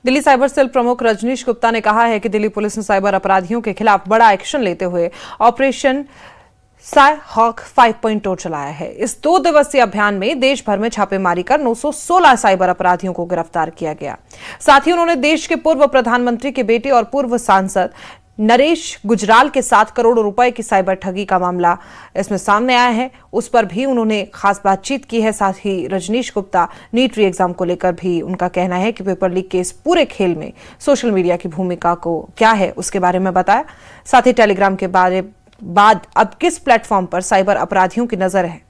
Delhi cyber cell प्रमुख रजनीश गुप्ता ने कहा है कि दिल्ली पुलिस ने साइबर अपराधियों के खिलाफ बड़ा एक्शन लेते हुए ऑपरेशन साइहॉक 5.0 चलाया है। इस 2 दिवसीय अभियान में देश भर में छापेमारी कर 916 साइबर अपराधियों को गिरफ्तार किया गया। साथ ही उन्होंने देश के पूर्व प्रधानमंत्री के बेटे और पूर्व सांसद नरेश गुजराल के 7 करोड़ रुपए की साइबर ठगी का मामला इसमें सामने आया है, उस पर भी उन्होंने खास बातचीत की है। साथ ही Rajnish Gupta NEET re exam को लेकर भी उनका कहना है कि पेपर लीक के इस पूरे खेल में सोशल मीडिया की भूमिका को क्या है उसके बारे में बताया। साथ ही टेलीग्राम के बाद अब किस प्लेटफॉर्म पर साइबर अपराधियों की नजर है,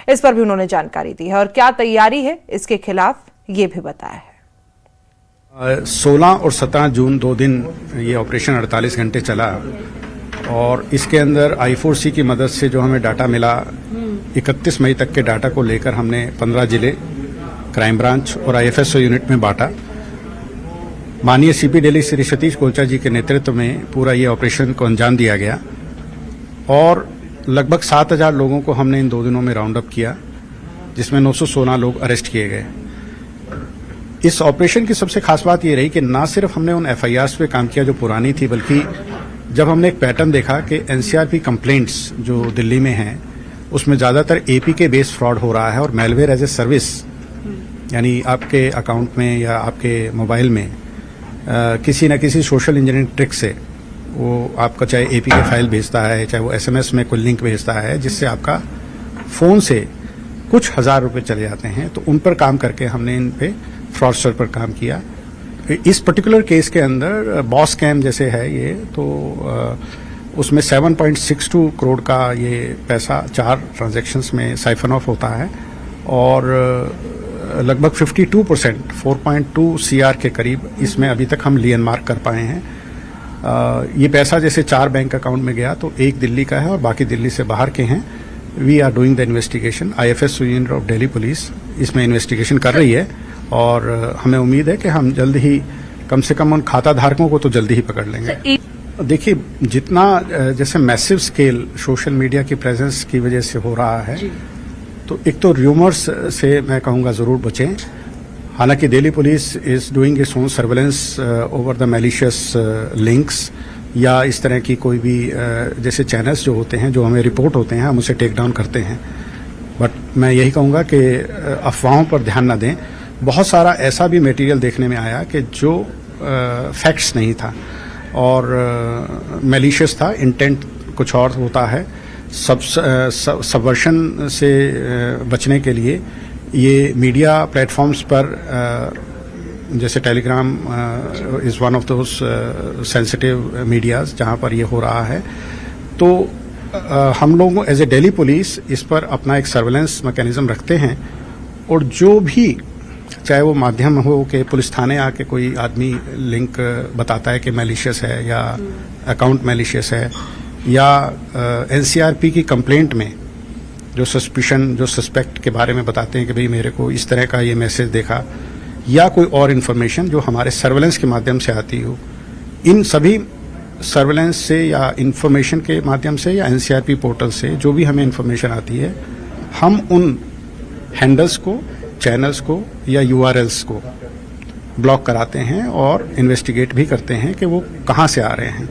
इस पर भी उन्होंने जानकारी दी है और क्या तैयारी है इसके खिलाफ ये भी बताया है। 16 और 17 जून 2 दिन ये ऑपरेशन 48 घंटे चला और इसके अंदर I4C की मदद से जो हमें डाटा मिला 31 मई तक के डाटा को लेकर हमने 15 जिले क्राइम ब्रांच और IFSO यूनिट में बांटा। माननीय CP दिल्ली श्री सतीश गोलचा जी के नेतृत्व में पूरा ये ऑपरेशन को अंजाम दिया गया और लगभग 7000 लोगों को हमने इन 2 दिनों में राउंड अप किया, जिसमें 916 लोग अरेस्ट किए गए। इस ऑपरेशन की सबसे खास बात ये रही कि ना सिर्फ हमने उन FIRs पे काम किया जो पुरानी थी, बल्कि जब हमने एक पैटर्न देखा कि NCRP कंप्लेंट्स जो दिल्ली में हैं उसमें ज़्यादातर APK बेस्ड फ्रॉड हो रहा है और मेलवेयर एज ए सर्विस, यानी आपके अकाउंट में या आपके मोबाइल में किसी न किसी सोशल इंजीनियरिंग ट्रिक से वो आपका चाहे APK फाइल भेजता है, चाहे वो SMS में कोई लिंक भेजता है जिससे आपका फ़ोन से कुछ हज़ार रुपये चले जाते हैं। तो उन पर काम करके हमने इन पे फ्रॉडस्टर पर काम किया। इस पर्टिकुलर केस के अंदर बॉस स्कैम जैसे है ये, तो उसमें 7.62 करोड़ का ये पैसा 4 ट्रांजैक्शंस में साइफन ऑफ होता है और लगभग 52% 4.2 CR के करीब इसमें अभी तक हम लियन मार्क कर पाए हैं। ये पैसा जैसे 4 बैंक अकाउंट में गया तो एक दिल्ली का है और बाकी दिल्ली से बाहर के हैं। We are doing the investigation. IFSO unit of Delhi police इसमें इन्वेस्टिगेशन कर रही है और हमें उम्मीद है कि हम जल्द ही कम से कम उन खाता धारकों को तो जल्दी ही पकड़ लेंगे। देखिए, जितना जैसे मैसिव स्केल सोशल मीडिया की प्रेजेंस की वजह से हो रहा है, तो एक तो र्यूमर्स से मैं कहूँगा ज़रूर बचें। हालांकि Delhi police is doing its own surveillance over the malicious links या इस तरह की कोई भी जैसे चैनल्स जो होते हैं जो हमें रिपोर्ट होते हैं हम उसे टेक डाउन करते हैं। बट मैं यही कहूँगा कि अफवाहों पर ध्यान न दें। बहुत सारा ऐसा भी मटेरियल देखने में आया कि जो फैक्ट्स नहीं था और मैलिशियस था, इंटेंट कुछ और होता है। सबवर्शन से बचने के लिए ये मीडिया प्लेटफॉर्म्स पर जैसे Telegram is one of those sensitive medias जहाँ पर ये हो रहा है, तो हम लोग एज ए दिल्ली पुलिस इस पर अपना एक सर्वेलेंस मैकेनिज्म रखते हैं और जो भी चाहे वो माध्यम हो कि पुलिस थाने आके कोई आदमी लिंक बताता है कि मैलिशियस है या अकाउंट मैलिशियस है या NCRP की कंप्लेंट में जो सस्पेक्ट के बारे में बताते हैं कि भाई मेरे को इस तरह का ये मैसेज देखा या कोई और इन्फॉर्मेशन जो हमारे सर्वेलेंस के माध्यम से आती हो, इन सभी सर्वेलेंस से या इन्फॉर्मेशन के माध्यम से या NCRP पोर्टल से जो भी हमें इन्फॉर्मेशन आती है, हम उन हैंडल्स को, चैनल्स को या URLs को ब्लॉक कराते हैं और इन्वेस्टिगेट भी करते हैं कि वो कहाँ से आ रहे हैं।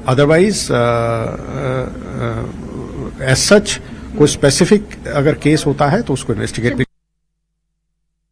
अदरवाइज एज सच कोई स्पेसिफिक अगर केस होता है तो उसको इन्वेस्टिगेट भी